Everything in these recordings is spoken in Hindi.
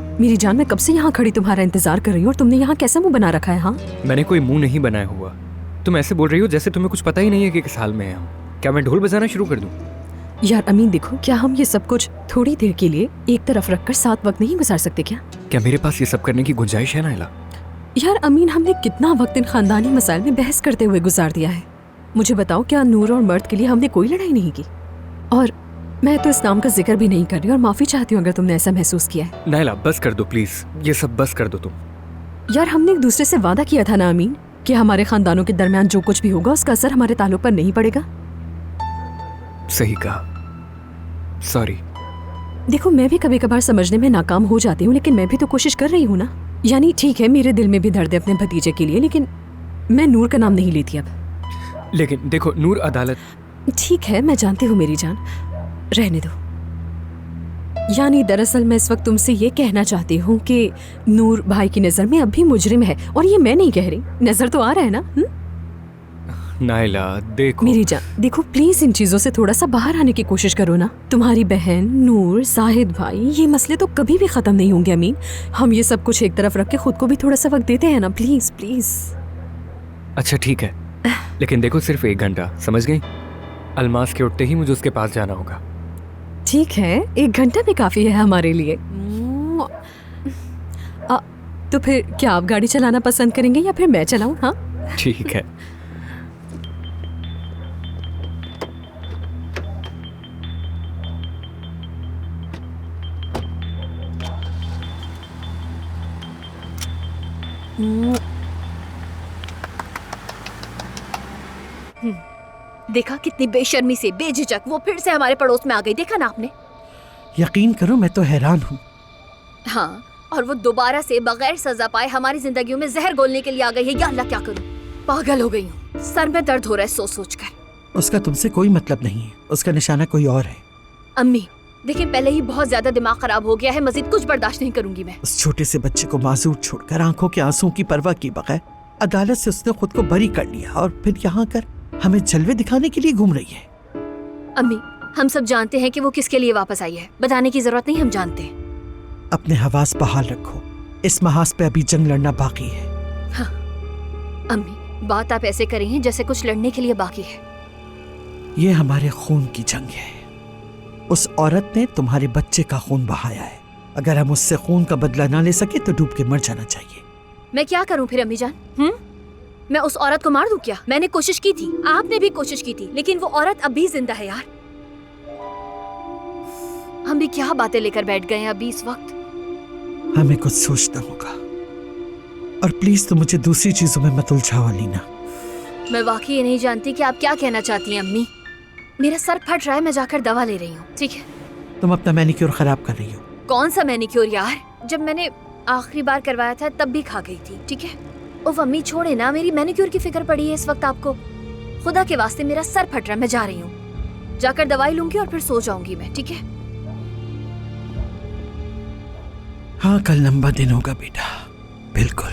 मेरी जान, मैं कब से यहाँ खड़ी तुम्हारा इंतजार कर रही हूँ और तुमने यहाँ कैसा मुंह बना रखा है? हाँ, मैंने कोई मुंह नहीं बनाया हुआ। तुम ऐसे बोल रही हो जैसे तुम्हें कुछ पता ही नहीं है कि किस हाल में है हम। क्या मैं ढोल बजाना शुरू कर दूं? यार अमीन देखो, क्या हम ये सब कुछ थोड़ी देर के लिए एक तरफ रखकर साथ वक्त नहीं गुजार सकते क्या? क्या मेरे पास ये सब करने की गुंजाइश है नाइला? यार अमीन, हमने कितना वक्त इन खानदानी मसाइल में बहस करते हुए गुजार दिया है। मुझे बताओ, क्या नूर और मर्द के लिए हमने कोई लड़ाई नहीं की? और मैं तो इस नाम का जिक्र भी नहीं कर रही और माफी चाहती हूँ अगर तुमने ऐसा महसूस किया है। नाइला बस कर दो प्लीज, ये सब बस कर दो तुम। यार हमने एक दूसरे से वादा किया था ना अमीन, कि हमारे खानदानों के दरमियान जो कुछ भी होगा उसका असर हमारे ताल्लुक पर नहीं पड़ेगा। सही कहा, सॉरी। देखो, मैं भी कभी कभार समझने में नाकाम हो जाती हूँ, लेकिन मैं भी तो कोशिश कर रही हूँ ना। यानी ठीक है, मेरे दिल में भी दर्द है अपने भतीजे के लिए, लेकिन मैं नूर का नाम नहीं लेती अब। लेकिन देखो नूर अदालत। ठीक है, मैं जानती हूँ मेरी जान, रहने दो। यानी दरअसल मैं इस वक्त तुमसे ये कहना चाहती हूँ कि नूर भाई की नजर में अब भी मुजरिम है, और ये मैं नहीं कह रही, नजर तो आ रहा है ना? नाइला देखो मेरी जान, देखो प्लीज इन चीजों से थोड़ा सा बाहर आने की कोशिश करो ना। तुम्हारी बहन नूर, जाहिद भाई, ये मसले तो कभी भी खत्म नहीं होंगे अमीन। हम ये सब कुछ एक तरफ रख के खुद को भी थोड़ा सा वक्त देते हैं ना, प्लीज प्लीज। अच्छा ठीक है, लेकिन देखो सिर्फ 1 घंटा, समझ गई? अलमास के उठते ही मुझे उसके पास जाना होगा। ठीक है, 1 घंटा भी काफी है हमारे लिए। तो फिर क्या आप गाड़ी चलाना पसंद करेंगे या फिर मैं चलाऊं? हाँ ठीक है। देखा कितनी बेशर्मी से, बेझिझक वो फिर से हमारे पड़ोस में आ गई। देखा ना आपने? यकीन करो मैं तो हैरान हूँ। हाँ, और वो दोबारा से बगैर सजा पाए हमारी जिंदगियों में जहर घोलने के लिए आ गई है। या अल्लाह, क्या करूँ, पागल हो गई हूँ। सर में दर्द हो रहा है सोच सोच कर। उसका तुमसे कोई मतलब नहीं है, उसका निशाना कोई और है। अम्मी देखिए, पहले ही बहुत ज्यादा दिमाग खराब हो गया है, मजीद कुछ बर्दाश्त नहीं करूंगी मैं। उस छोटे से बच्चे को मासूर छोड़कर, आंखों के आंसू की परवाह किए बगैर अदालत से उसने खुद को बरी कर लिया, और फिर यहाँ कर हमें जलवे दिखाने के लिए घूम रही है। अम्मी हम सब जानते हैं कि वो किसके लिए वापस आई है, बताने की जरूरत नहीं, हम जानते हैं। अपने हवास बहाल रखो, इस महाज पे अभी जंग लड़ना बाकी है। हाँ अम्मी, बात आप ऐसे करें हैं जैसे कुछ लड़ने के लिए बाकी है। ये हमारे खून की जंग है। उस औरत ने तुम्हारे बच्चे का खून बहाया है। अगर हम उससे खून का बदला ना ले सके तो डूब के मर जाना चाहिए। मैं क्या करूं फिर अम्मी जान? मैं उस औरत को मार दूं क्या? मैंने कोशिश की थी, आपने भी कोशिश की थी, लेकिन वो औरत अब भी जिंदा है यार। हम भी क्या बातें लेकर बैठ गए हैं अभी इस वक्त। हमें कुछ सोचना होगा, और प्लीज तुम मुझे दूसरी चीजों में मत उलझाओ अलीना। मैं वाकई ये नहीं जानती कि आप क्या कहना चाहती हैं अम्मी। मेरा सर फट रहा है, मैं जाकर दवा ले रही हूँ। ठीक है? तुम अपना मैनिक्योर खराब कर रही हो। कौन सा मैनिक्योर यार? जब मैंने आखिरी बार करवाया था तब भी खा गई थी। ठीक है? ओह अम्मी छोड़े ना, मेरी मैनिक्योर की फिक्र पड़ी है इस वक्त आपको। खुदा के वास्ते मेरा सर फट रहा है, मैं जा रही हूँ। जाकर दवाई लूंगी और फिर सो जाऊंगी मैं। ठीक है? हाँ, कल लंबा दिन होगा बेटा, बिल्कुल।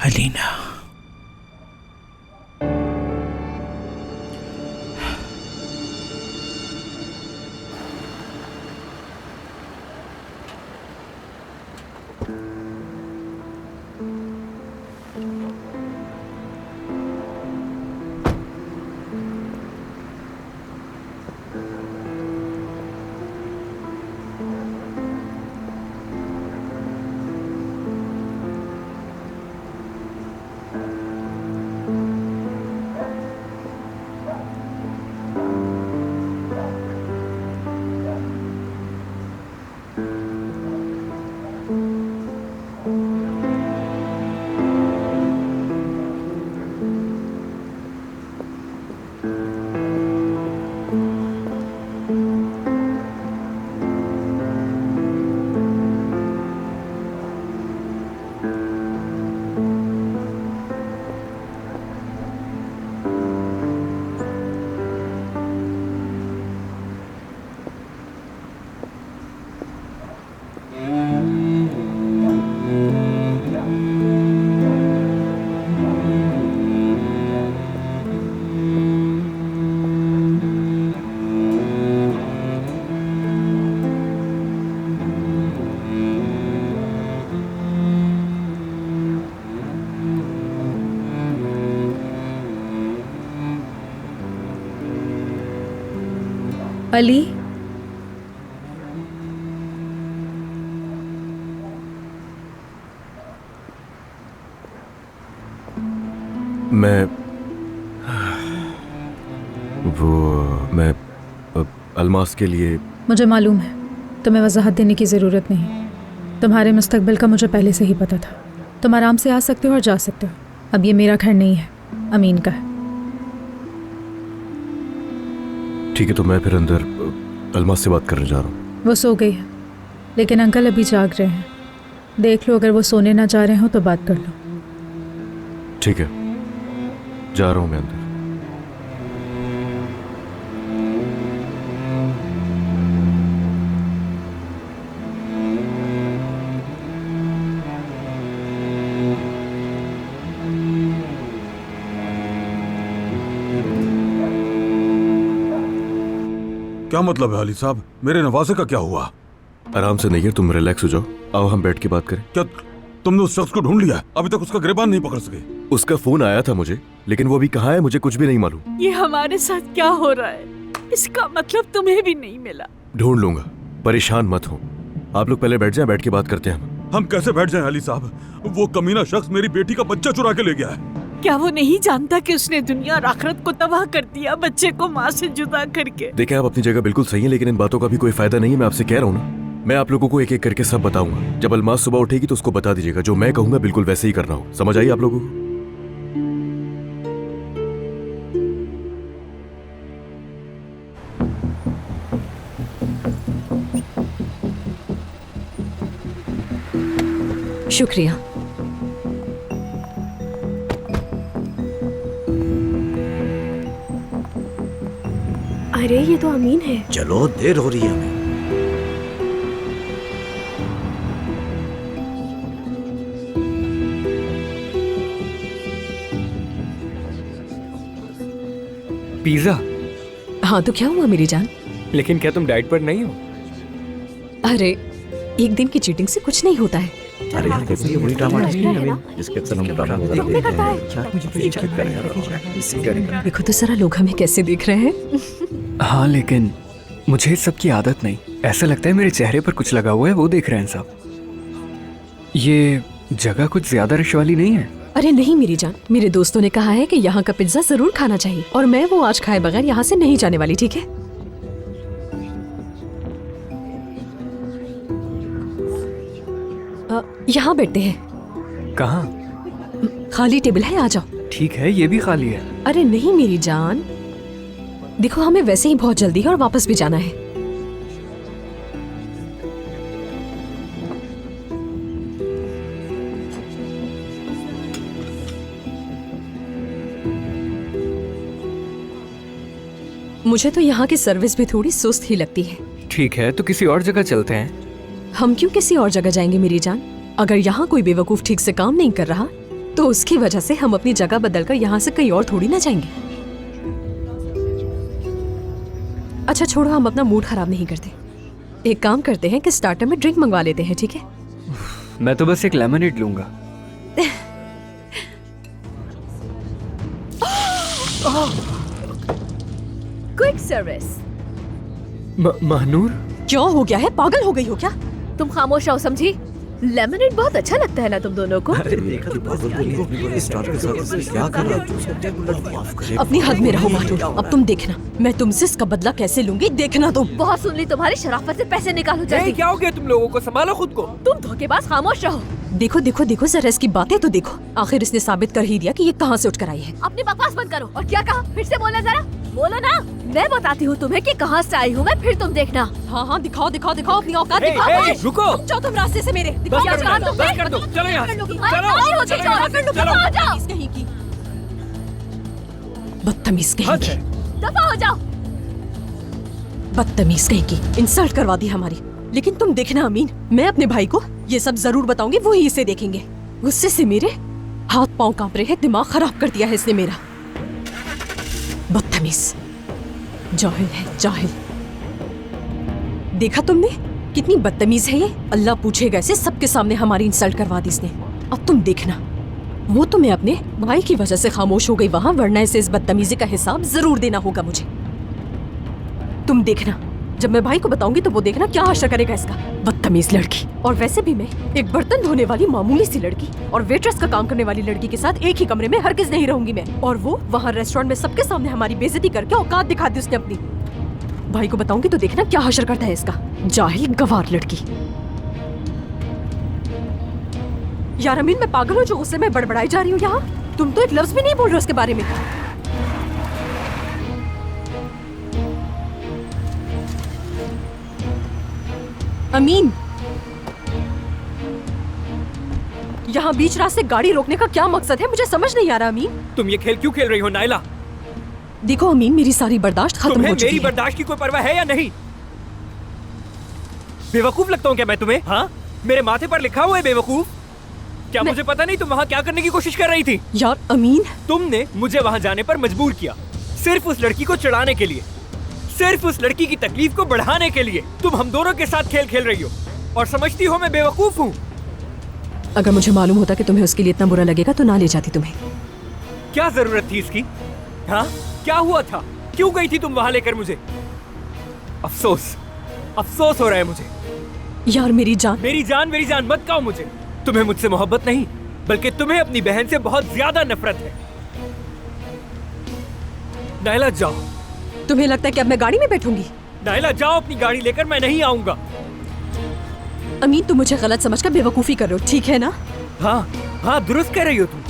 अलीना, अली, मैं अलमास के लिए। मुझे मालूम है तुम्हें वजाहत देने की ज़रूरत नहीं। तुम्हारे मुस्तकबिल का मुझे पहले से ही पता था। तुम आराम से आ सकते हो और जा सकते हो। अब ये मेरा घर नहीं है, अमीन का है। ठीक है, तो मैं फिर अंदर अलमास से बात करने जा रहा हूँ। वो सो गई है, लेकिन अंकल अभी जाग रहे हैं। देख लो, अगर वो सोने ना जा रहे हो तो बात कर लो। ठीक है, जा रहा हूँ मैं अंदर। क्या मतलब है अली साहब? मेरे नवासे का क्या हुआ? आराम से नहीं है, तुम रिलैक्स हो जाओ। आओ हम बैठ के बात करें। क्या तुमने उस शख्स को ढूंढ लिया? अभी तक उसका गिरबान नहीं पकड़ सके? उसका फोन आया था मुझे, लेकिन वो अभी कहाँ है मुझे कुछ भी नहीं मालूम। ये हमारे साथ क्या हो रहा है? इसका मतलब तुम्हें भी नहीं मिला। ढूंढ लूंगा, परेशान मत हो। आप लोग पहले बैठ जाएं, बैठ के बात करते हैं हम कैसे बैठ जाएं अली साहब? वो कमीना शख्स मेरी बेटी का बच्चा चुरा के ले गया है। क्या वो नहीं जानता कि उसने दुनिया और आखिरत को तबाह कर दिया, बच्चे को माँ से जुदा करके? देखें, आप अपनी जगह बिल्कुल सही है, लेकिन इन बातों का भी कोई फायदा नहीं है। मैं आपसे कह रहा हूँ ना, मैं आप लोगों को एक एक करके सब बताऊंगा। जब अलमास सुबह उठेगी तो उसको बता दीजिएगा। जो मैं कहूंगा बिल्कुल वैसे ही करना हो। समझ आई आप लोगों को? शुक्रिया। अरे ये तो अमीन है। चलो, देर हो रही है हमें। पिज्जा? हाँ तो क्या हुआ मेरी जान? लेकिन क्या तुम डाइट पर नहीं हो? अरे एक दिन की चीटिंग से कुछ नहीं होता है। अरे यार, देखो ये वही ड्रामा इसके अक्सर हम ड्रामा देखो तो जरा लोग हमें कैसे देख रहे हैं। हाँ, लेकिन मुझे इस सब की आदत नहीं। ऐसा लगता है मेरे चेहरे पर कुछ लगा हुआ है, वो देख रहे हैं सब। ये जगह कुछ ज्यादा रश वाली नहीं है? अरे नहीं मेरी जान, मेरे दोस्तों ने कहा है कि यहाँ का पिज्जा जरूर खाना चाहिए और मैं वो आज खाए बगैर यहाँ से नहीं जाने वाली। ठीक है? यहाँ बैठते हैं। कहाँ? खाली टेबल है, आ जाओ। ठीक है, ये भी खाली है। अरे नहीं मेरी जान, देखो हमें वैसे ही बहुत जल्दी है और वापस भी जाना है। मुझे तो यहाँ की सर्विस भी थोड़ी सुस्त ही लगती है। ठीक है, तो किसी और जगह चलते हैं। हम क्यों किसी और जगह जाएंगे मेरी जान? अगर यहाँ कोई बेवकूफ ठीक से काम नहीं कर रहा तो उसकी वजह से हम अपनी जगह बदलकर यहाँ से कहीं और थोड़ी ना जाएंगे। अच्छा छोड़ो, हम अपना मूड खराब नहीं करते। एक काम करते हैं कि स्टार्टर में ड्रिंक मंगवा लेते हैं। ठीक है? मैं तो बस एक लेमनेड लूंगा। Quick service. महानूर, क्या हो गया है? पागल हो गई हो क्या? तुम खामोश रहो, समझी? लेमनेड बहुत अच्छा लगता है ना तुम दोनों को? अपनी हद में रहो मानूर। अब तुम देखना मैं तुमसे इसका बदला कैसे लूंगी, देखना तुम। बहुत सुन ली तुम्हारी शराफत से पैसे निकालो जल्दी। क्या हो गया तुम लोगों को? संभालो खुद को। तुम धोखेबाज, खामोश रहो। देखो देखो देखो जरा इसकी बातें तो देखो। आखिर इसने साबित कर ही दिया कि ये कहाँ से उठकर आई है। अपनी बकवास बंद करो। और क्या कहा? फिर से बोलना जरा। बोलो ना। मैं बताती हूँ तुम्हें कि कहाँ से आई हूँ मैं, फिर तुम देखना। हाँ हाँ दिखाओ दिखाओ दिखाओ अपनी औकात दिखाओ। रुको, जाओ तुम रास्ते से मेरे। बस कर दो, चलो यहाँ से। कहीं की बदतमीज कहीं की। दफा हो जाओ। बदतमीज कहीं की, इंसल्ट करवा दी हमारी। लेकिन तुम देखना अमीन, मैं अपने भाई को ये सब जरूर बताऊंगी, वो ही इसे देखेंगे। गुस्से से मेरे हाथ पांव कांप रहे हैं, दिमाग खराब कर दिया है इसने मेरा। बदतमीज, जाहिल है जाहिल। देखा तुमने कितनी बदतमीज है ये? अल्लाह पूछेगा इसे, सबके सामने हमारी इंसल्ट करवा दी इसने। अब तुम देखना, वो तुम्हें अपने भाई की वजह से खामोश हो गई वहां, वरना इसे इस बदतमीजी का हिसाब जरूर देना होगा मुझे। तुम देखना, जब मैं भाई को बताऊंगी तो वो देखना क्या हश्र करेगा इसका। बदतमीज लड़की। और वैसे भी मैं एक बर्तन धोने वाली मामूली सी लड़की और वेट्रेस का काम करने वाली लड़की के साथ एक ही कमरे में हरगिज़ नहीं रहूंगी मैं। और वो वहाँ रेस्टोरेंट में सबके सामने हमारी बेइज्जती करके औकात दिखा दी उसने अपनी। भाई को बताऊंगी तो देखना क्या हश्र करता है इसका। जाहिल गवार लड़की। यार अमीन, मैं पागल हूँ जो गुस्से में बड़बड़ाई जा रही हूँ यहाँ। तुम तो एक लफ्ज भी नहीं बोल रहे उसके बारे में। अमीन, यहाँ बीच रास्ते गाड़ी रोकने का क्या मकसद है, मुझे समझ नहीं आ रहा। अमीन, तुम ये खेल क्यों खेल रही हो नाइला? देखो अमीन, मेरी सारी बर्दाश्त खत्म हो चुकी है। मेरी बर्दाश्त की कोई परवाह है या नहीं? बेवकूफ लगता हूँ क्या मैं तुम्हें? हाँ, मेरे माथे पर लिखा हुआ है बेवकूफ। क्या मुझे पता नहीं तुम वहाँ क्या करने की कोशिश कर रही थी? यार अमीन, तुमने मुझे वहाँ जाने पर मजबूर किया, सिर्फ उस लड़की को चिढ़ाने के लिए, सिर्फ उस लड़की की तकलीफ को बढ़ाने के लिए। तुम हम दोनों के साथ खेल खेल रही हो और समझती हो मैं बेवकूफ हूँ। अगर मुझे मालूम होता कि तुम्हें उसके लिए इतना बुरा लगेगा तो ना ले जाती तुम्हें। क्या जरूरत थी इसकी? हाँ, क्या हुआ था? क्यों गई थी तुम वहाँ लेकर मुझे? अफसोस अफसोस हो रहा है मुझे। यार मेरी जान मेरी जान मत कहो मुझे। तुम्हें मुझसे मोहब्बत नहीं, बल्कि तुम्हें अपनी बहन से बहुत ज्यादा नफरत है। नाइला जाओ। तुम्हें लगता है कि अब मैं गाड़ी में बैठूंगी? नाइला जाओ अपनी गाड़ी लेकर, मैं नहीं आऊंगा। अमीन, तुम मुझे गलत समझकर बेवकूफी कर रहे हो, ठीक है ना? हाँ, दुरुस्त कह रही हो तुम।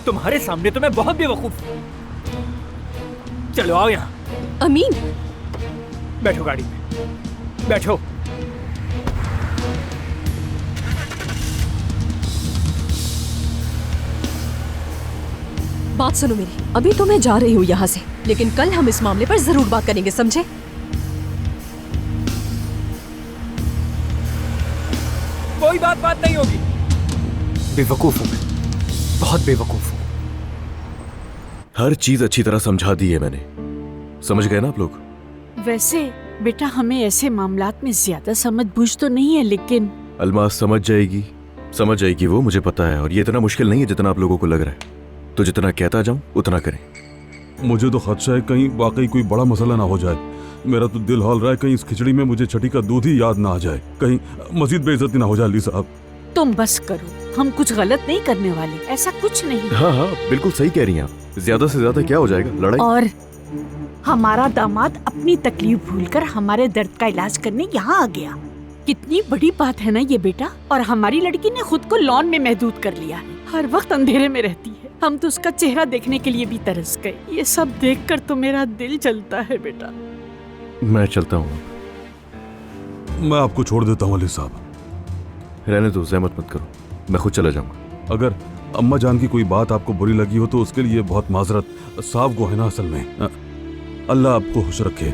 तुम्हारे सामने तो मैं बहुत बेवकूफ हूँ। चलो आओ यहाँ। अमीन, बैठो गाड़ी में, बैठो। बात सुनो मेरी, अभी तो मैं जा रही हूँ यहाँ से, लेकिन कल हम इस मामले पर जरूर बात करेंगे, समझे? कोई बात नहीं होगी। बेवकूफ हूँ मैं, बहुत बेवकूफ हूँ। हर चीज अच्छी तरह समझा दी है मैंने, समझ गए ना आप लोग? वैसे बेटा हमें ऐसे मामलात में ज्यादा समझ बूझ तो नहीं है, लेकिन अलमास समझ जाएगी वो, मुझे पता है। और ये इतना मुश्किल नहीं है जितना आप लोगों को लग रहा है। तो जितना कहता जाऊं उतना करें। मुझे तो खदशा है कहीं वाकई कोई बड़ा मसला ना हो जाए। मेरा तो दिल हौल रहा है कहीं इस खिचड़ी में मुझे छठी का दूध ही याद ना आ जाए, कहीं मजीद बेइज्जती ना हो जाए। अली साहब तुम बस करो, हम कुछ गलत नहीं करने वाले, ऐसा कुछ नहीं। हाँ, बिल्कुल सही कह रही हैं आप। ज्यादा से ज्यादा क्या हो जाएगा, लड़ाई। और हमारा दामाद अपनी तकलीफ भूलकर हमारे दर्द का इलाज करने यहाँ आ गया। कितनी बड़ी बात है ना ये बेटा। और हमारी लड़की ने खुद को लॉन में महदूद कर लिया है, हर वक्त अंधेरे में रहती है। हम तो उसका चेहरा देखने के लिए भी तरस गए। ये सब देखकर तो मेरा दिल जलता है बेटा। मैं चलता हूँ। मैं आपको छोड़ देता हूँ अली साहब। रहने दो, जहमत मत करो, मैं खुद चला जाऊंगा। अगर अम्मा जान की कोई बात आपको बुरी लगी हो तो उसके लिए बहुत माजरत। साहब को है ना असल में। अल्लाह आपको खुश रखे।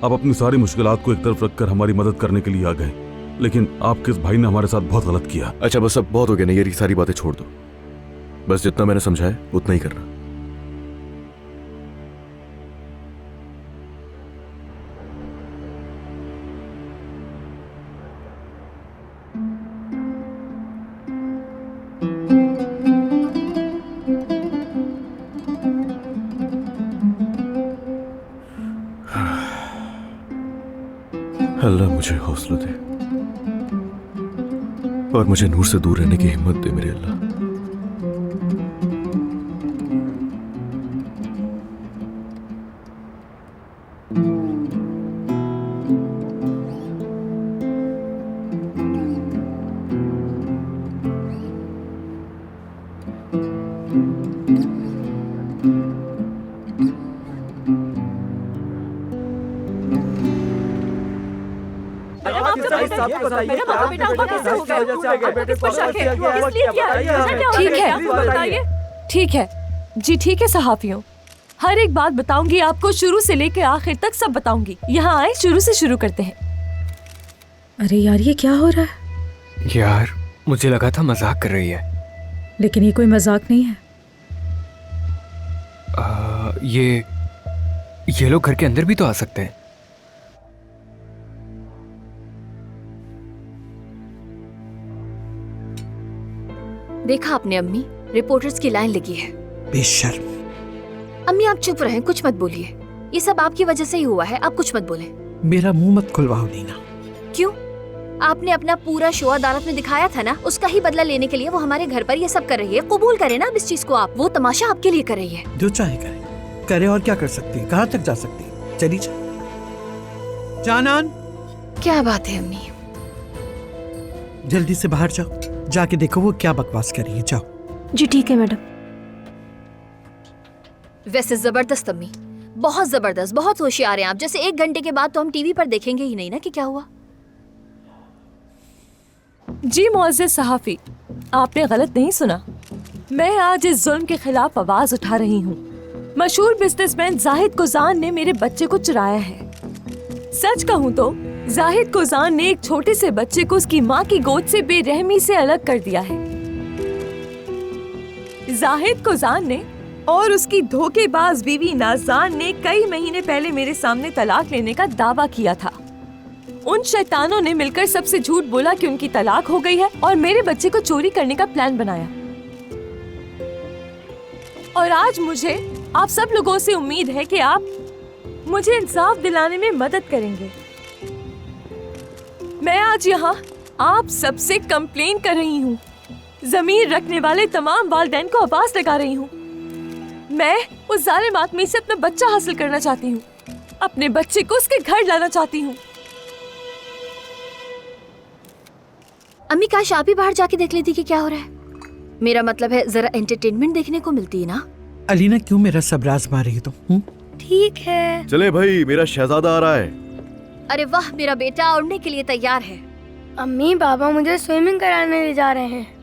आप अपनी सारी मुश्किलात को एक तरफ रखकर हमारी मदद करने के लिए आ गए, लेकिन आपके इस भाई ने हमारे साथ बहुत गलत किया। अच्छा बस अब बहुत हो गया ना, ये सारी बातें छोड़ दो। बस जितना मैंने समझाया उतना ही करना। अल्लाह मुझे हौसला दे और मुझे नूर से दूर रहने की हिम्मत दे मेरे अल्लाह। ठीक है जी, ठीक है सहाफियों, हर एक बात बताऊंगी आपको, शुरू से लेकर आखिर तक सब बताऊंगी। यहाँ आए, शुरू से शुरू करते हैं। अरे यार ये क्या हो रहा है? यार मुझे लगा था मजाक कर रही है। लेकिन ये कोई मजाक नहीं है। ये लोग घर के अंदर भी तो आ सकते हैं। देखा आपने अम्मी, रिपोर्टर्स की लाइन लगी है। बेशर्म। अम्मी आप चुप रहें, कुछ मत बोलिए। ये सब आपकी वजह से ही हुआ है, आप कुछ मत बोलें। मेरा मुंह मत खुलवाओ नीना। क्यों? आपने अपना पूरा शो अदालत में दिखाया था ना, उसका ही बदला लेने के लिए वो हमारे घर पर ये सब कर रही है। कबूल करे ना अब इस चीज को आप, वो तमाशा आपके लिए कर रही है। जो चाहे करे, करे और क्या कर सकती है, कहाँ तक जा सकती है। चली जा। जानान, क्या बात है अम्मी? जल्दी से बाहर जाओ, जाके देखो वो क्या बकवास कर रही है। जाओ। जी ठीक है मैडम। वैसे जबरदस्त अम्मी, बहुत जबरदस्त, बहुत होशियार हैं आप। जैसे 1 घंटे के बाद तो हम टीवी पर देखेंगे ही नहीं ना कि क्या हुआ। जी मुअज़्ज़िज़ सहाफ़ी, आपने गलत नहीं सुना। मैं आज इस जुल्म के खिलाफ आवाज उठा रही हूँ। मशहूर बिजनेसमैन जाहिद कुज़ान ने मेरे बच्चे को चुराया है। सच कहूँ तो जाहिद कुज़ान ने एक छोटे से बच्चे को उसकी माँ की गोद से बेरहमी से अलग कर दिया है। जाहिद कुज़ान ने और उसकी धोखेबाज बीवी नाज़ान ने कई महीने पहले मेरे सामने तलाक लेने का दावा किया था। उन शैतानों ने मिलकर सबसे झूठ बोला कि उनकी तलाक हो गई है और मेरे बच्चे को चोरी करने का प्लान बनाया। और आज मुझे आप सब लोगों से उम्मीद है कि आप मुझे इंसाफ दिलाने में मदद करेंगे। मैं आज यहाँ आप सबसे कंप्लेन कर रही हूँ। ज़मीर रखने वाले तमाम वालिदैन को आवाज लगा रही हूँ। मैं उस जालिम आदमी से अपना बच्चा हासिल करना चाहती हूँ। अपने बच्चे को उसके घर लाना चाहती हूँ। अम्मी काश आप ही बाहर जाके देख लेती कि क्या हो रहा है। मेरा मतलब है जरा एंटरटेनमेंट देखने को मिलती है ना। अलीना, क्यों मेरा सब राज मार रही है तुम? ठीक है। चले भाई, मेरा शहजादा आ रहा है। अरे वाह, मेरा बेटा उड़ने के लिए तैयार है। अम्मी पापा मुझे स्विमिंग कराने ले जा रहे हैं।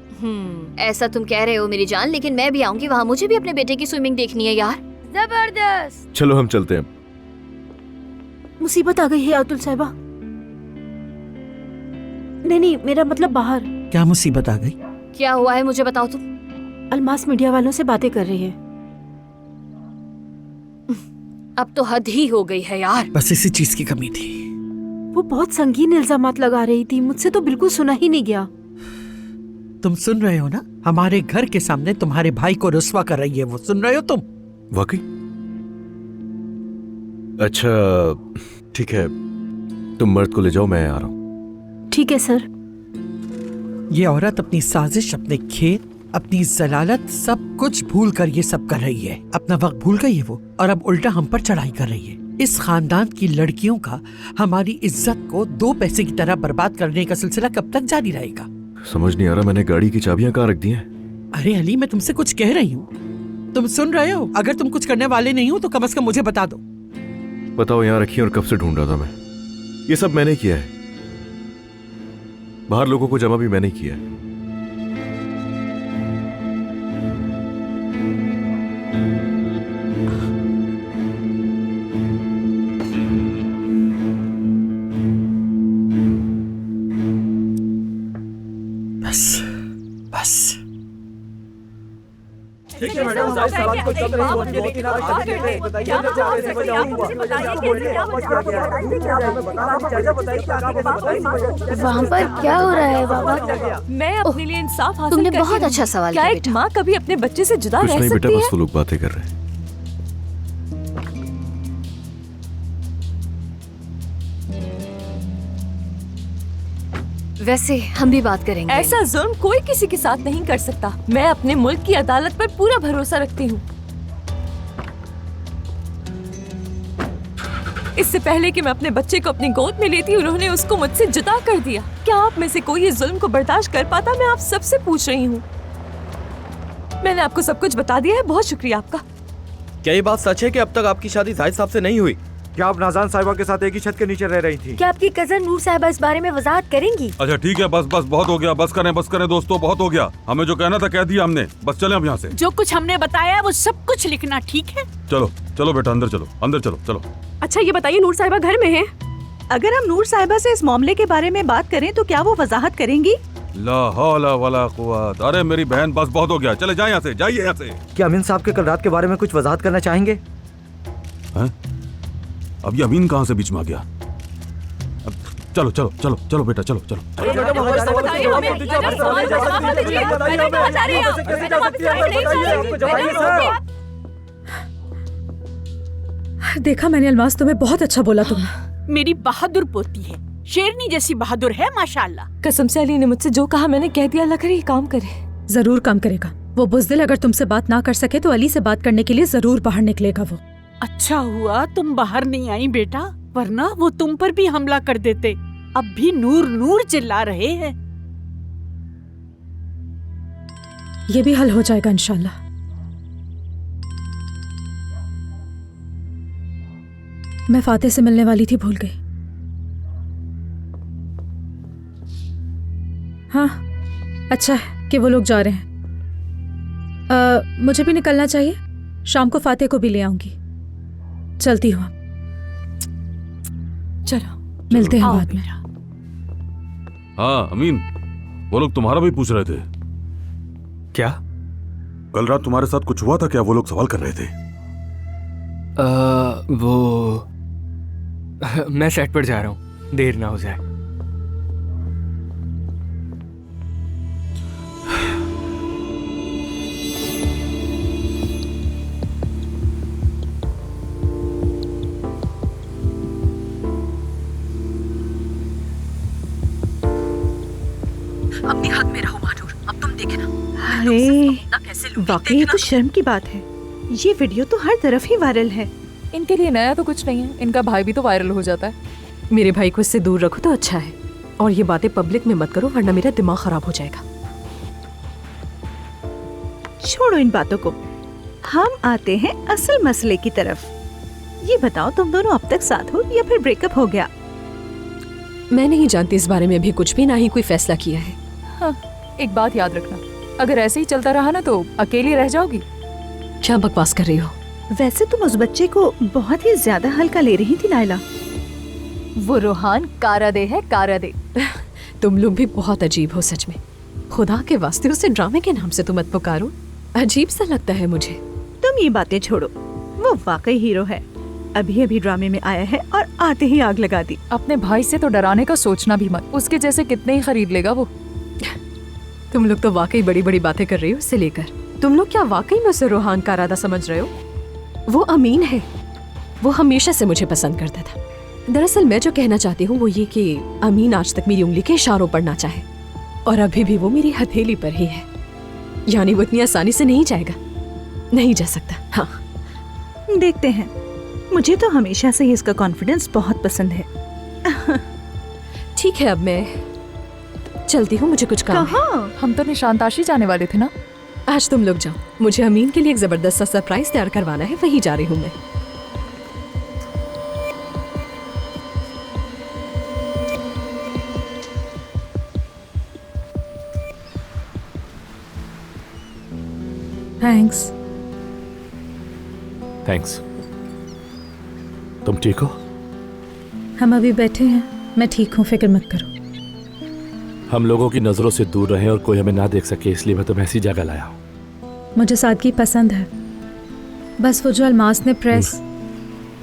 ऐसा तुम कह रहे हो मेरी जान, लेकिन मैं भी आऊंगी वहाँ। मुझे भी अपने बेटे की स्विमिंग देखनी है यार। जबरदस्त। चलो हम चलते हैं। मुसीबत आ गई है अतुल साहिबा। नहीं, मेरा मतलब बाहर। क्या मुसीबत आ गई? क्या हुआ है मुझे बताओ तुम। अलमास मीडिया वालों से बातें कर रही है। अब तो हद ही हो गई है यार। बस इसी चीज की कमी थी। वो बहुत संगीन इल्जामात लगा रही थी, मुझसे तो बिल्कुल सुना ही नहीं गया। तुम सुन रहे हो ना? हमारे घर के सामने तुम्हारे भाई को रुस्वा कर रही है वो, सुन रहे हो तुम? वाकई? अच्छा ठीक है, तुम मर्द को ले जाओ, मैं आ रहा हूँ। ठीक है सर। ये औरत अपनी साजिश, अपने खेत, अपनी जलालत सब कुछ भूल कर ये सब कर रही है। अपना वक्त भूल गई है वो, और अब उल्टा हम पर चढ़ाई कर रही है। इस खानदान की लड़कियों का हमारी इज्जत को 2 पैसे की तरह बर्बाद करने का सिलसिला कब तक जारी रहेगा? समझ नहीं आ रहा, मैंने गाड़ी की चाबियां कहाँ रख दी हैं? अरे अली, मैं तुमसे कुछ कह रही हूँ, तुम सुन रहे हो? अगर तुम कुछ करने वाले नहीं हो तो कम से कम मुझे बता दो। बताओ, यहाँ रखी और कब से ढूंढ रहा था मैं। ये सब मैंने किया है, बाहर लोगों को जमा भी मैंने किया है। बस वहाँ पर क्या हो रहा है बाबा? मैं अपने लिए इंसाफ हासिल तुमने करती बहुत हूँ। अच्छा सवाल क्या किया एक बेटा। माँ कभी अपने बच्चे से जुदा कुछ रह नहीं बेटा, सकती बस है? वो लोग बातें कर रहे हैं। वैसे हम भी बात करेंगे। ऐसा जुल्म कोई किसी के साथ नहीं कर सकता। मैं अपने मुल्क की अदालत पर पूरा भरोसा रखती हूँ। इससे पहले कि मैं अपने बच्चे को अपनी गोद में लेती, उन्होंने उसको मुझसे जुदा कर दिया। क्या आप में से कोई इस जुल्म को बर्दाश्त कर पाता? मैं आप सबसे पूछ रही हूँ। मैंने आपको सब कुछ बता दिया है, बहुत शुक्रिया आपका। क्या ये बात सच है कि अब तक आपकी शादी जाहिद साहब से नहीं हुई? क्या आप नाज़ान साहिबा के साथ एक ही छत के नीचे रह रही थी? क्या आपकी कजन नूर साहिबा इस बारे में वजाहत करेंगी? अच्छा ठीक है, बस बस बहुत हो गया, बस करें दोस्तों, बहुत हो गया। हमें जो कहना था कह दिया हमने, बस चलें अब यहाँ से। जो कुछ हमने बताया वो सब कुछ लिखना, ठीक है? चलो चलो बेटा, अंदर चलो, अंदर चलो चलो। अच्छा ये बताइए, नूर साहिबा घर में है? अगर हम नूर साहिबा से इस मामले के बारे में बात करें तो क्या वो वजाहत करेंगी? ला हौला वला कुव्वत। अरे मेरी बहन, बस बहुत हो गया, चले जाए यहाँ से, जाइए यहाँ से। क्या अमीन साहब के कल रात के बारे में कुछ वजाहत करना चाहेंगे? अब ये अमीन कहाँ से बीच में आ गया? अब चलो चलो चलो चलो बेटा, चलो चलो। देखा मैंने अलमास, तुम्हें बहुत अच्छा बोला तुमने। मेरी बहादुर पोती है, शेरनी जैसी बहादुर है माशाल्लाह। कसम से अली ने मुझसे जो कहा मैंने कह दिया, अल्लाह करे ये काम करे। जरूर काम करेगा। वो बुज़दिल अगर तुमसे बात ना कर सके तो अली से बात करने के लिए जरूर बाहर निकलेगा वो। अच्छा हुआ तुम बाहर नहीं आई बेटा, वरना वो तुम पर भी हमला कर देते। अब भी नूर नूर चिल्ला रहे हैं। ये भी हल हो जाएगा इंशाल्लाह। मैं फातिह से मिलने वाली थी, भूल गई। हाँ, अच्छा है कि वो लोग जा रहे हैं। मुझे भी निकलना चाहिए, शाम को फातिह को भी ले आऊंगी। चलती हूँ। चलो मिलते हैं बाद में। हाँ अमीन, वो लोग तुम्हारा भी पूछ रहे थे। क्या? कल रात तुम्हारे साथ कुछ हुआ था क्या? वो लोग सवाल कर रहे थे। वो मैं सेट पर जा रहा हूँ, देर ना हो जाए। अपनी हद में रहो मानूर, अब तुम देखे ना। अरे वाकई ये तो शर्म की बात है। ये वीडियो तो हर तरफ ही वायरल है। इनके लिए नया तो कुछ नहीं है, इनका भाई भी तो वायरल हो जाता है। मेरे भाई को इससे दूर रखो तो अच्छा है, और ये बातें पब्लिक में मत करो वरना मेरा दिमाग खराब हो जाएगा। छोड़ो इन बातों को, हम आते हैं असल मसले की तरफ। ये बताओ तुम दोनों अब तक साथ हो या फिर ब्रेकअप हो गया? मैं नहीं जानती इस बारे में अभी कुछ भी, ना ही कोई फैसला किया है। हाँ, एक बात याद रखना, अगर ऐसे ही चलता रहा ना तो अकेली रह जाओगी। क्या बकवास कर रही हो? वैसे तुम उस बच्चे को बहुत ही ज्यादा हल्का ले रही थी नायला। वो रोहान कारादे है, कारादे। तुम लोग भी बहुत अजीब हो सच में। खुदा के वास्ते उसे ड्रामे के नाम से तो मत पुकारो, अजीब सा लगता है मुझे। तुम ये बातें छोड़ो, वो वाकई हीरो है। अभी अभी ड्रामे में आया है और आते ही आग लगा दी। अपने भाई से तो डराने का सोचना भी मत, उसके जैसे कितने ही खरीद लेगा वो। तुम लोग तो वाकई बड़ी बड़ी बातें कर रही हो उससे लेकर। तुम लोग क्या वाकई में उसे रोहान का राधा समझ रहे हो? वो अमीन है, वो हमेशा से मुझे पसंद करता था। दरअसल मैं जो कहना चाहती हूँ वो ये कि अमीन आज तक मेरी उंगली के इशारों पर नाचा है, और अभी भी वो मेरी हथेली पर ही है। यानी वो इतनी आसानी से नहीं जाएगा, नहीं जा सकता। हाँ देखते हैं। मुझे तो हमेशा से ही इसका कॉन्फिडेंस बहुत पसंद है। ठीक है, अब मैं चलती हूँ, मुझे कुछ काम है। हम तो निशानताशी जाने वाले थे ना। आज तुम लोग जाओ, मुझे अमीन के लिए एक जबरदस्त सा सरप्राइज तैयार करवाना है, वहीं जा रही हूँ मैं। थैंक्स। थैंक्स। तुम ठीक हो? हम अभी बैठे हैं, मैं ठीक हूँ, फिक्र मत करो। हम लोगों की नजरों से दूर रहे और कोई हमें ना देख सके, इसलिए मैं तुम्हें ऐसी जगह लाया हूँ। मुझे सादगी पसंद है, बस वो जो अलमास ने प्रेस।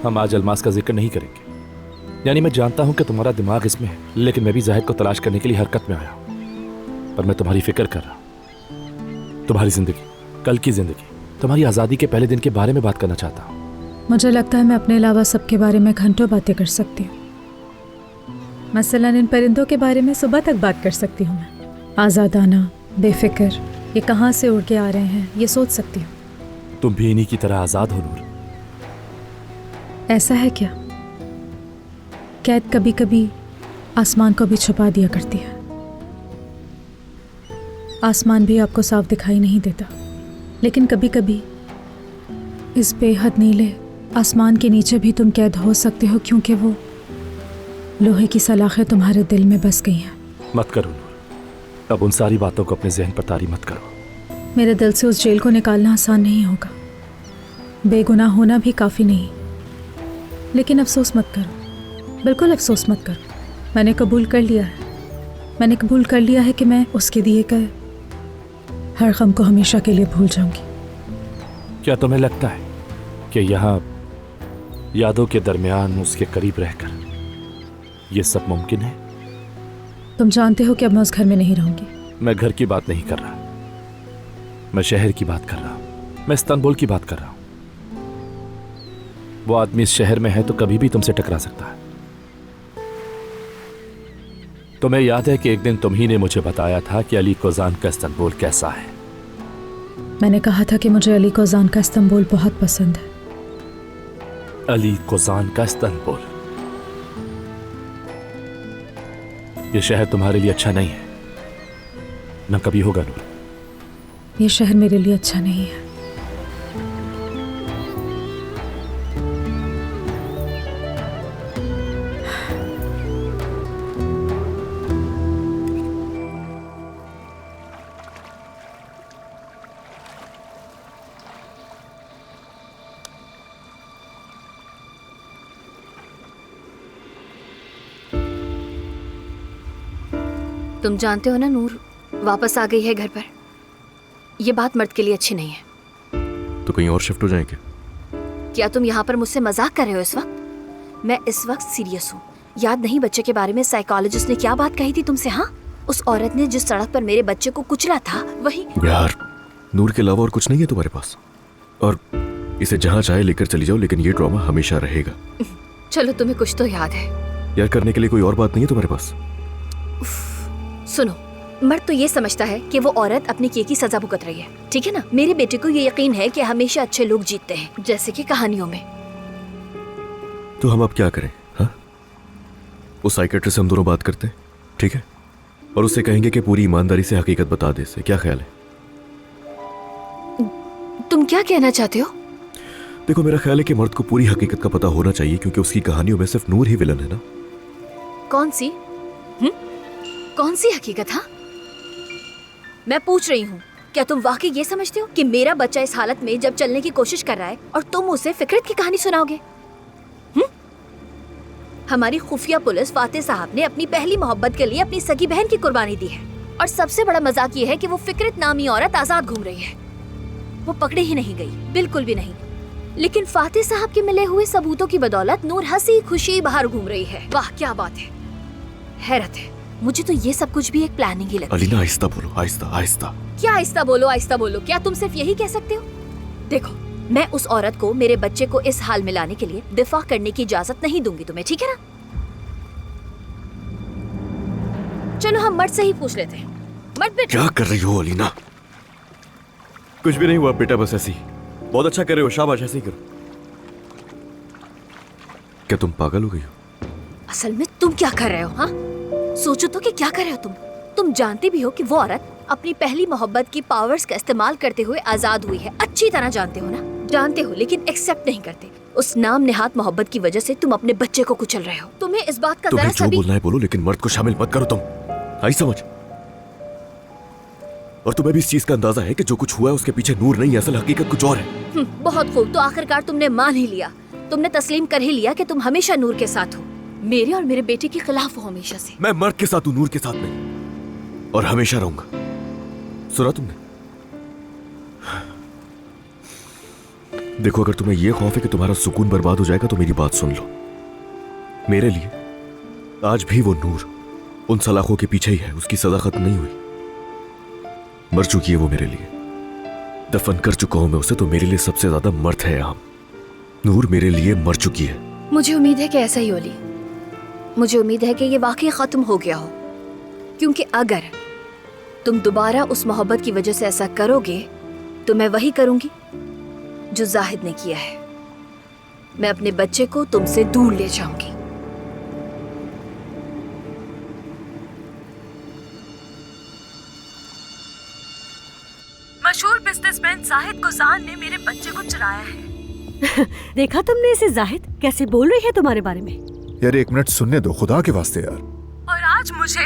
हम आज अलमास का जिक्र नहीं करेंगे। यानी मैं जानता हूँ कि तुम्हारा दिमाग इसमें है, लेकिन मैं भी जाहिद को तलाश करने के लिए हरकत में आया हूँ। पर मैं तुम्हारी फिक्र कर रहा हूँ, तुम्हारी जिंदगी, कल की जिंदगी, तुम्हारी आज़ादी के पहले दिन के बारे में बात करना चाहता हूँ। मुझे लगता है मैं अपने अलावा सबके बारे में घंटों बातें कर सकती हूँ। मसलन इन परिंदों के बारे में सुबह तक बात कर सकती हूँ मैं। आज़ादाना, बेफिक्र, ये कहाँ से उड़ के आ रहे हैं ये सोच सकती हूँ। तुम भी इन्हीं की तरह आज़ाद हो नूर। ऐसा है क्या? कैद कभी कभी आसमान को भी छुपा दिया करती है। आसमान भी आपको साफ दिखाई नहीं देता, लेकिन कभी कभी इस बेहद नीले आसमान के नीचे भी तुम कैद हो सकते हो, क्योंकि वो लोहे की सलाखें तुम्हारे दिल में बस गई हैं। मत करो नूर, अब उन सारी बातों को अपने जहन पर तारी मत करो। मेरे दिल से उस जेल को निकालना आसान नहीं होगा, बेगुनाह होना भी काफ़ी नहीं। लेकिन अफसोस मत करो, बिल्कुल अफसोस मत करो। मैंने कबूल कर लिया है, मैंने कबूल कर लिया है कि मैं उसके दिए गए हर गम को हमेशा के लिए भूल जाऊंगी। क्या तुम्हें लगता है कि यहाँ यादों के दरमियान उसके करीब रहकर ये सब मुमकिन है? तुम जानते हो कि अब मैं उस घर में नहीं रहूंगी। मैं घर की बात नहीं कर रहा, मैं शहर की बात कर रहा हूँ। मैं इस्तांबुल की बात कर रहा हूँ। वो आदमी इस शहर में है तो कभी भी तुमसे टकरा सकता है। तुम्हें याद है कि एक दिन तुम ही ने मुझे बताया था कि अली कोजान का इस्तांबुल कैसा है? मैंने कहा था कि मुझे अली कोजान का इस्तांबुल बहुत पसंद है। अली कोजान का इस्तांबुल, ये शहर तुम्हारे लिए अच्छा नहीं है, न कभी होगा नूर। ये शहर मेरे लिए अच्छा नहीं है। तुम जानते हो ना नूर वापस आ गई है घर पर। ये बात मर्द के लिए अच्छी नहीं है। तो कहीं और शिफ्ट हो जाएं क्या? क्या तुम यहाँ पर मुझसे मजाक कर रहे हो इस वक्त? मैं इस वक्त सीरियस हूँ। याद नहीं बच्चे के बारे में साइकोलॉजिस्ट ने क्या बात कही थी तुमसे? हाँ, उस औरत ने जिस सड़क पर मेरे बच्चे को कुचला था वही। यार, नूर के अलावा और कुछ नहीं है तुम्हारे पास? और इसे जहाँ चाहे लेकर चली जाओ, लेकिन ये ड्रामा हमेशा रहेगा। चलो, तुम्हें कुछ तो याद है। यार, करने के लिए कोई और बात नहीं है तुम्हारे पास? सुनो, मर्द तो ये समझता है कि वो औरत अपने किए की सजा भुगत रही है, ठीक है ना? मेरे बेटे को ये यकीन है कि हमेशा अच्छे लोग जीतते हैं, जैसे कि कहानियों में। तो हम अब क्या करें? हाँ, उस साइकियाट्रिस्ट से हम दोनों बात करते हैं, ठीक है? और उससे कहेंगे कि पूरी ईमानदारी से हकीकत बता दे। इससे क्या ख्याल है? तुम क्या कहना चाहते हो? देखो, मेरा ख्याल है कि मर्द को पूरी हकीकत का पता होना चाहिए, क्योंकि उसकी कहानियों में सिर्फ नूर ही विलन है ना। कौन सी? कौन सी हकीकत? हाँ, मैं पूछ रही हूँ, क्या तुम वाकई ये समझते हो कि मेरा बच्चा इस हालत में जब चलने की कोशिश कर रहा है और तुम उसे फिक्रत की कहानी सुनाओगे? हमारी खुफिया पुलिस फातिह साहब ने अपनी पहली मोहब्बत के लिए अपनी सगी बहन की कुर्बानी दी है, और सबसे बड़ा मजाक ये है कि वो फिक्रत नामी औरत आजाद घूम रही है। वो पकड़ी ही नहीं गई, बिल्कुल भी नहीं। लेकिन फातिह साहब के मिले हुए सबूतों की बदौलत नूर हंसी खुशी बाहर घूम रही है। वाह, क्या बात है! हैरत है, मुझे तो ये सब कुछ भी एक प्लानिंग ही लगती है। अलीना, आहिस्ता बोलो, आहिस्ता आहिस्ता। क्या आहिस्ता बोलो, आहिस्ता बोलो? क्या तुम सिर्फ यही कह सकते हो? देखो, मैं उस औरत को मेरे बच्चे को इस हाल में लाने के लिए दिफा करने की इजाजत नहीं दूंगी तुम्हें, ठीक है ना? चलो हम मर्द से ही पूछ लेते हैं। मर्द बेटा, क्या कर रही हो अलीना? कुछ भी नहीं हुआ बेटा, बस ऐसी। बहुत अच्छा कर रहे हो, शाबाश, ऐसे ही करो। क्या तुम पागल हो गई हो? असल में तुम क्या कर रहे हो? हाँ, सोचो तो कि क्या कर रहे हो तुम। तुम जानते भी हो कि वो औरत अपनी पहली मोहब्बत की पावर्स का इस्तेमाल करते हुए आजाद हुई है। अच्छी तरह जानते हो ना? जानते हो, लेकिन एक्सेप्ट नहीं करते। उस नाम नेहात मोहब्बत की वजह से तुम अपने बच्चे को कुचल रहे हो। तुम्हें इस बात का तुम्हें जरा जो बोलना है बोलो, लेकिन मर्द को शामिल मत करो तुम। आई समझ? और तुम्हें भी इस चीज का अंदाजा है कि जो कुछ हुआ है उसके पीछे नूर नहीं, असल हकीकत कुछ और है। बहुत खूब, तो आखिरकार तुमने मान ही लिया। तुमने तस्लीम कर ही लिया कि तुम हमेशा नूर के साथ हो, मेरे और मेरे बेटे के खिलाफ हो हमेशा से। मैं मर्द के साथ हूँ, नूर के साथ नहीं, और हमेशा रहूंगा। सुना तुमने? देखो, अगर तुम्हें यह खौफ है कि तुम्हारा सुकून बर्बाद हो जाएगा तो मेरी बात सुन लो। मेरे लिए आज भी वो नूर उन सलाखों के पीछे ही है। उसकी सजा खत्म नहीं हुई, मर चुकी है वो मेरे लिए। दफन कर चुका हूं मैं उसे, तो मेरे लिए सबसे ज्यादा मर्द है यहाँ। नूर मेरे लिए मर चुकी है। मुझे उम्मीद है कि ऐसा ही होली। मुझे उम्मीद है कि ये वाकई खत्म हो गया हो, क्योंकि अगर तुम दोबारा उस मोहब्बत की वजह से ऐसा करोगे तो मैं वही करूंगी जो जाहिद ने किया है। मैं अपने बच्चे को तुमसे दूर ले जाऊंगी। मशहूर बिजनेसमैन जाहिद कोजान ने मेरे बच्चे को चुराया है। देखा तुमने इसे? जाहिद कैसे बोल रही है तुम्हारे बारे में। यार, एक मिनट सुनने दो, खुदा के वास्ते यार। और आज मुझे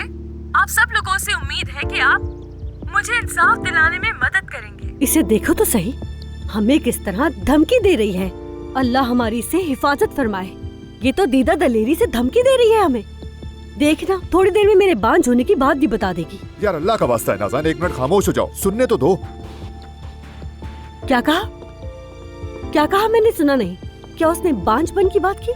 आप सब लोगों से उम्मीद है कि आप मुझे इंसाफ दिलाने में मदद करेंगे। इसे देखो तो सही, हमें किस तरह धमकी दे रही है। अल्लाह हमारी से हिफाजत फरमाए। ये तो दीदा दलेरी से धमकी दे रही है हमें। देखना, थोड़ी देर में मेरे बांझ होने की बात भी बता देगी। यार, अल्लाह का वास्ता है नाज़ान, एक मिनट खामोश हो जाओ, सुनने तो दो। क्या कहा? क्या कहा? मैंने सुना नहीं। क्या उसने बांझपन की बात की?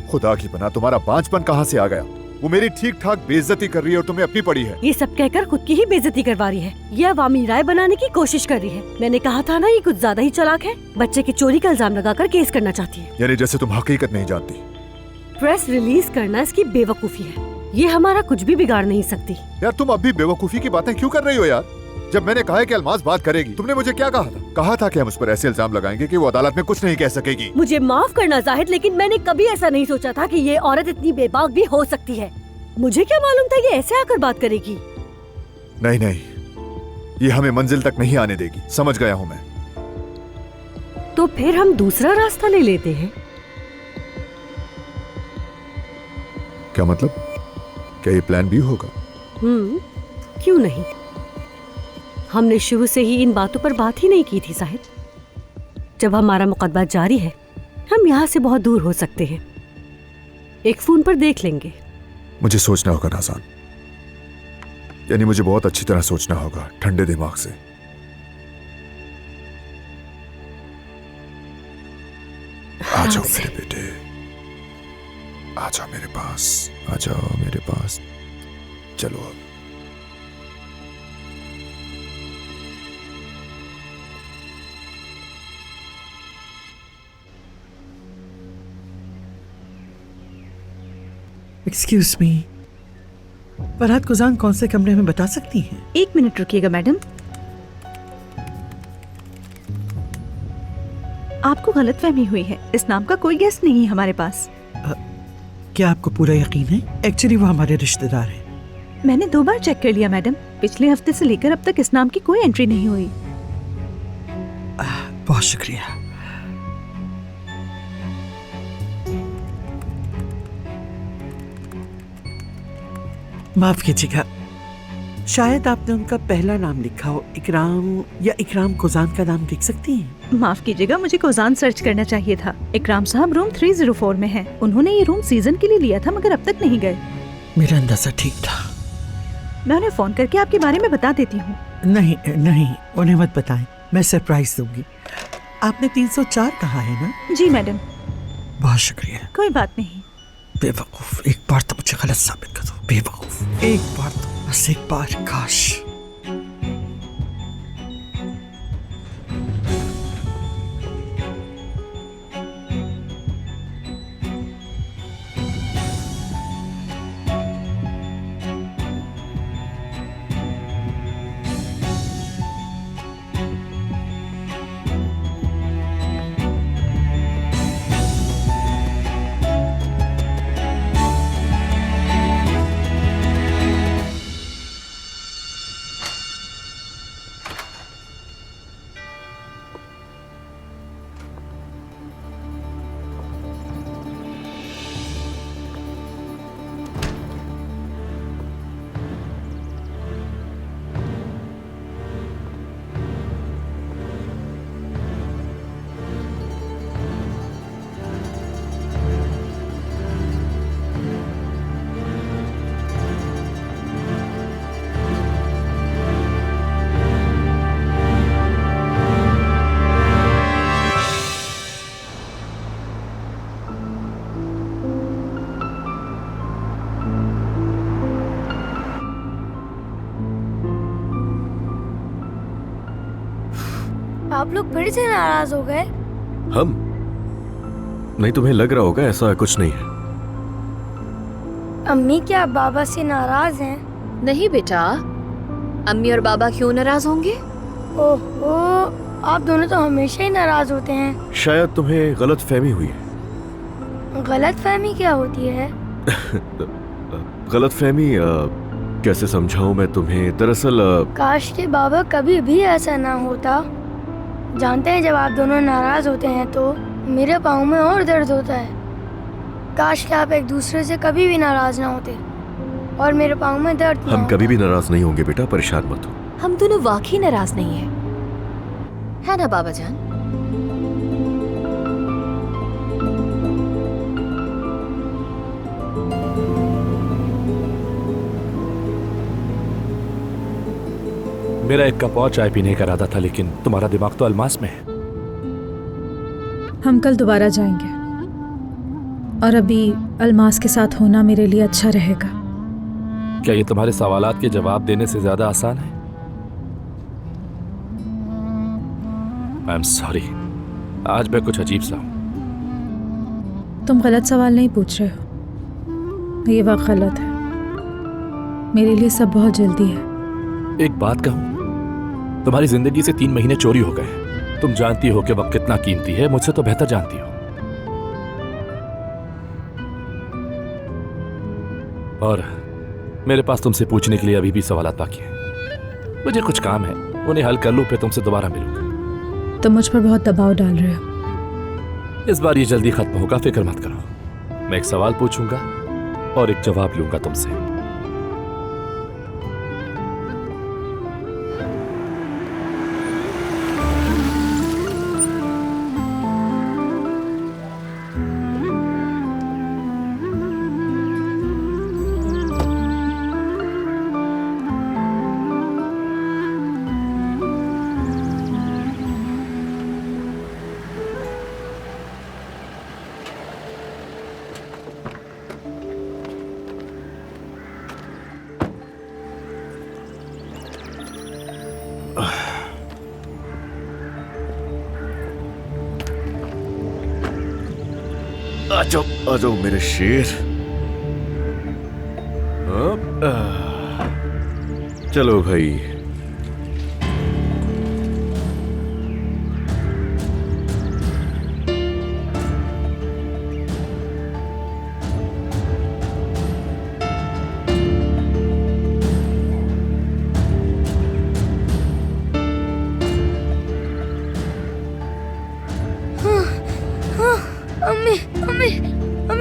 खुदा की पनाह, तुम्हारा बांझपन कहाँ से आ गया? वो मेरी ठीक ठाक बेइज्जती कर रही है और तुम्हें अपनी पड़ी है। ये सब कहकर खुद की ही बेइज्जती करवा रही है। ये अवामी राय बनाने की कोशिश कर रही है। मैंने कहा था ना, ये कुछ ज्यादा ही चालाक है। बच्चे की चोरी का इल्जाम लगाकर केस करना चाहती है। यानी जैसे तुम हकीकत नहीं जानती। प्रेस रिलीज करना इसकी बेवकूफी है। ये हमारा कुछ भी बिगाड़ नहीं सकती। यार तुम अब भी बेवकूफी की बातें क्यों कर रही हो यार? जब मैंने कहा है कि अलमास बात करेगी, तुमने मुझे क्या कहा था? कहा था कि हम उस पर ऐसे इल्जाम लगाएंगे कि वो अदालत में कुछ नहीं कह सकेगी। मुझे माफ करना जाहिद, लेकिन मैंने कभी ऐसा नहीं सोचा था कि ये औरत इतनी बेबाक भी हो सकती है। मुझे क्या मालूम था ये ऐसे आकर बात करेगी। नहीं नहीं, ये हमें मंजिल तक नहीं आने देगी, समझ गया हूँ मैं। तो फिर हम दूसरा रास्ता ले लेते हैं। क्या मतलब? क्या ये प्लान बी होगा? क्यों नहीं? हमने शुरू से ही इन बातों पर बात ही नहीं की थी साहिद। जब हमारा मुकदमा जारी है, हम यहाँ से बहुत दूर हो सकते हैं। एक फोन पर देख लेंगे। मुझे सोचना होगा नाज़ान, यानी मुझे बहुत अच्छी तरह सोचना होगा, ठंडे दिमाग से। आ जाओ मेरे बेटे, आ जाओ मेरे पास, आ जाओ मेरे पास। चलो अब। एक्सक्यूज मी, फरहाद गुजान कौन से कमरे में बता सकती हैं? 1 मिनट रुकिएगा मैडम। आपको गलतफहमी हुई है, इस नाम का कोई गेस्ट नहीं है हमारे पास। क्या आपको पूरा यकीन है? एक्चुअली वो हमारे रिश्तेदार हैं। मैंने 2 बार चेक कर लिया मैडम, पिछले हफ्ते से लेकर अब तक इस नाम की कोई एंट्री नहीं हुई। बहुत शुक्रिया। माफ कीजिएगा, शायद आपने उनका पहला नाम लिखा हो, इकराम या इकराम कोजान का नाम लिख सकती हैं? माफ कीजिएगा, मुझे कोजान सर्च करना चाहिए था। इकराम साहब रूम 304 में हैं। उन्होंने ये रूम सीजन के लिए लिया था मगर अब तक नहीं गए। मेरा अंदाजा ठीक था। मैं उन्हें फोन करके आपके बारे में बता देती हूँ। नहीं नहीं, उन्हें मत बताएं, मैं सरप्राइज दूंगी। आपने 304 कहा है ना? जी मैडम। बहुत शुक्रिया। कोई बात नहीं। बेवकूफ, एक बार तो मुझे गलत साबित कर दो। बेवकूफ, एक बार तो, बस एक बार, काश। आप लोग फिर से नाराज हो गए? हम नहीं, तुम्हें लग रहा होगा ऐसा कुछ नहीं है। अम्मी क्या बाबा से नाराज हैं? नहीं बेटा, अम्मी और बाबा क्यों नाराज होंगे? ओहो, आप दोनों तो हमेशा ही नाराज होते हैं। शायद तुम्हें गलत फहमी हुई है। गलत फहमी क्या होती है? गलत फहमी कैसे समझाऊं मैं तुम्हें? दरअसल काश के बाबा कभी भी ऐसा ना होता। जानते हैं जब आप दोनों नाराज होते हैं तो मेरे पाँव में और दर्द होता है। काश कि आप एक दूसरे से कभी भी नाराज ना होते और मेरे पाँव में दर्द ना हम होता। कभी भी नाराज नहीं होंगे बेटा, परेशान मत हो। हम दोनों वाकई नाराज नहीं है ना बाबा जान? मेरा एक कप और चाय पीने का इरादा था, लेकिन तुम्हारा दिमाग तो अलमास में है। हम कल दोबारा जाएंगे और अभी अलमास के साथ होना मेरे लिए अच्छा रहेगा। क्या ये तुम्हारे सवालात के जवाब देने से ज्यादा आसान है? आई एम सॉरी, आज मैं कुछ अजीब सा हूं। तुम गलत सवाल नहीं पूछ रहे हो, ये वक्त गलत है। मेरे लिए सब बहुत जल्दी है। एक बात कहूं, तुम्हारी जिंदगी से 3 महीने चोरी हो गए। तुम जानती हो कि वक्त कितना कीमती है, मुझसे तो बेहतर जानती हो। और मेरे पास तुमसे पूछने के लिए अभी भी सवाल बाकी हैं। मुझे कुछ काम है, उन्हें हल कर लूं, फिर तुमसे दोबारा मिलूंगा। तुम मुझ पर बहुत दबाव डाल रहे हो। इस बार ये जल्दी खत्म होगा, फिक्र मत करो। मैं एक सवाल पूछूंगा और एक जवाब लूंगा तुमसे। आ जाओ मेरे शेर। चलो भाई।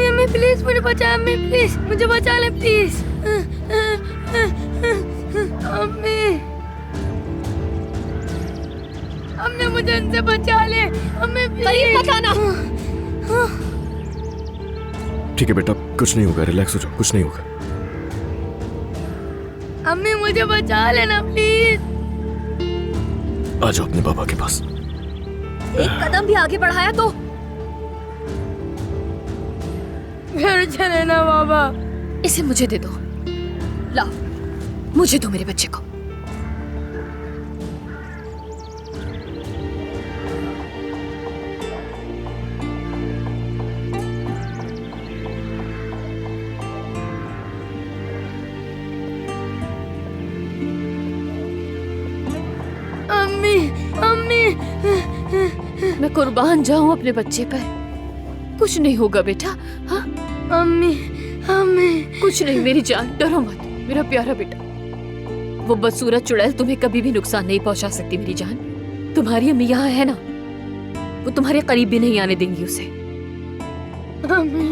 अम्मी प्लीज मुझे बचा, अम्मी प्लीज मुझे बचा ले प्लीज। अम्मी अम्मी मुझे इनसे बचा ले, अम्मी प्लीज। बचाना। ठीक है बेटा, कुछ नहीं होगा, रिलैक्स हो जाओ, कुछ नहीं होगा। अम्मी मुझे बचा लेना प्लीज। आ जाओ अपने बाबा के पास। एक कदम भी आगे बढ़ाया तो घर चले ना बाबा। इसे मुझे दे दो। लाओ, मुझे दो मेरे बच्चे को। अम्मी अम्मी मैं कुर्बान जाऊं अपने बच्चे पर। कुछ नहीं होगा बेटा। हाँ अम्मी अम्मी कुछ नहीं मेरी जान, डरो मत मेरा प्यारा बेटा। वो बदसूरत चुड़ैल तुम्हें कभी भी नुकसान नहीं पहुंचा सकती मेरी जान। तुम्हारी अम्मी यहाँ है ना, वो तुम्हारे करीब भी नहीं आने देंगी उसे। अम्मी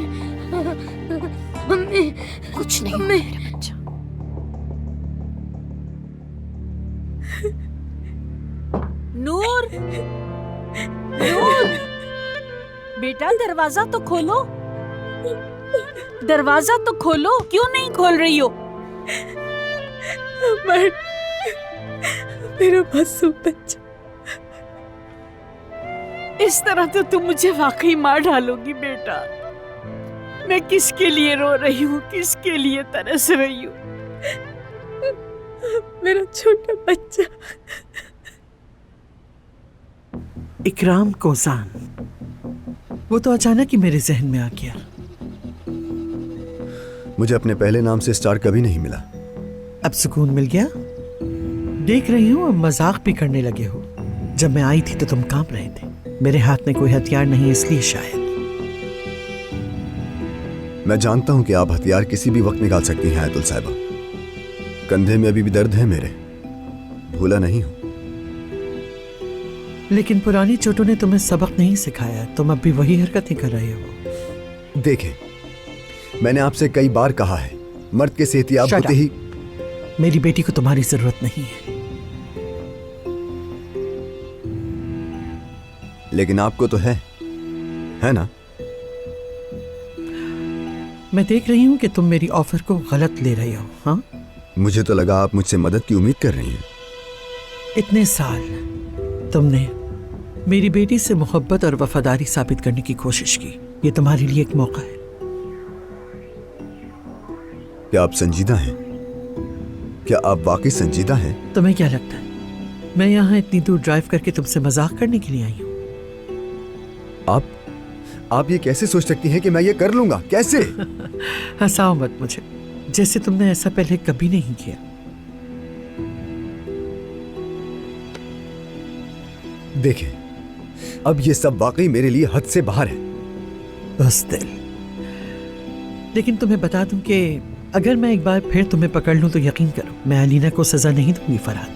अम्मी कुछ नहीं होगा मेरा बच्चा। नूर, नूर बेटा दरवाजा तो खोलो, दरवाजा तो खोलो। क्यों नहीं खोल रही हो? मेरा मासूम बच्चा। इस तरह तो तुम मुझे वाकई मार डालोगी बेटा। मैं किसके लिए रो रही हूँ, किसके लिए तरस रही हूँ? मेरा छोटा बच्चा। इकराम कोजान, वो तो अचानक ही मेरे जहन में आ गया। मुझे अपने पहले नाम से स्टार कभी नहीं मिला। अब सुकून मिल गया? देख रही हूँ अब मजाक भी करने लगे हो। जब मैं आई थी तो तुम कांप रहे थे। मेरे हाथ में कोई हथियार नहीं, इसलिए शायद। मैं जानता हूं कि आप हथियार किसी भी वक्त निकाल सकती हैं आयतुल साहिबा। कंधे में अभी भी दर्द है मेरे, भूला नहीं हूं। लेकिन पुरानी चोटों ने तुम्हें सबक नहीं सिखाया, तुम अब भी वही हरकतें कर रहे हो। देखें, मैंने आपसे कई बार कहा है, मर्द के सेहतियाब होते ही। मेरी बेटी को तुम्हारी जरूरत नहीं है। लेकिन आपको तो है ना? मैं देख रही हूं कि तुम मेरी ऑफर को गलत ले रहे हो। हाँ, मुझे तो लगा आप मुझसे मदद की उम्मीद कर रही हैं। इतने साल तुमने मेरी बेटी से मोहब्बत और वफादारी साबित करने की कोशिश की। ये तुम्हारे लिए एक मौका है। क्या आप संजीदा हैं? क्या आप वाकई संजीदा हैं? तुम्हें क्या लगता है मैं यहाँ इतनी दूर ड्राइव करके तुमसे मजाक करने के लिए आई हूँ? आप ये कैसे सोच सकती हैं कि मैं ये कर लूंगा? कैसे? हंसाओ मत मुझे। जैसे तुमने ऐसा पहले कभी नहीं किया। देखें, अब ये सब वाकई मेरे लिए हद से बाहर है। बस दिल। लेकिन तुम्हें बता दूं कि अगर मैं एक बार फिर तुम्हें पकड़ लूं तो यकीन करो मैं अलीना को सजा नहीं दूंगी फरहाद।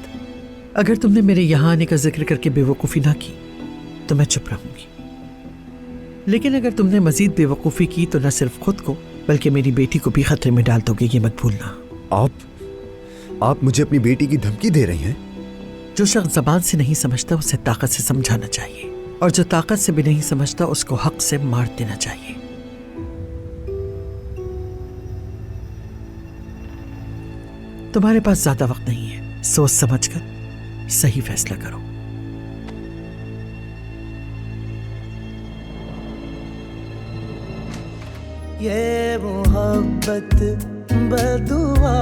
अगर तुमने मेरे यहाँ आने का जिक्र करके बेवकूफ़ी ना की तो मैं चुप रहूंगी, लेकिन अगर तुमने मजीद बेवकूफ़ी की तो न सिर्फ खुद को बल्कि मेरी बेटी को भी खतरे में डाल दोगे, ये मत भूलना। आप मुझे अपनी बेटी की धमकी दे रही हैं? जो शख्स ज़बान से नहीं समझता उसे ताकत से समझाना चाहिए, और जो ताकत से भी नहीं समझता उसको हक से मार देना चाहिए। तुम्हारे पास ज्यादा वक्त नहीं है, सोच समझकर सही फैसला करो। ये मोहब्बत बदुआ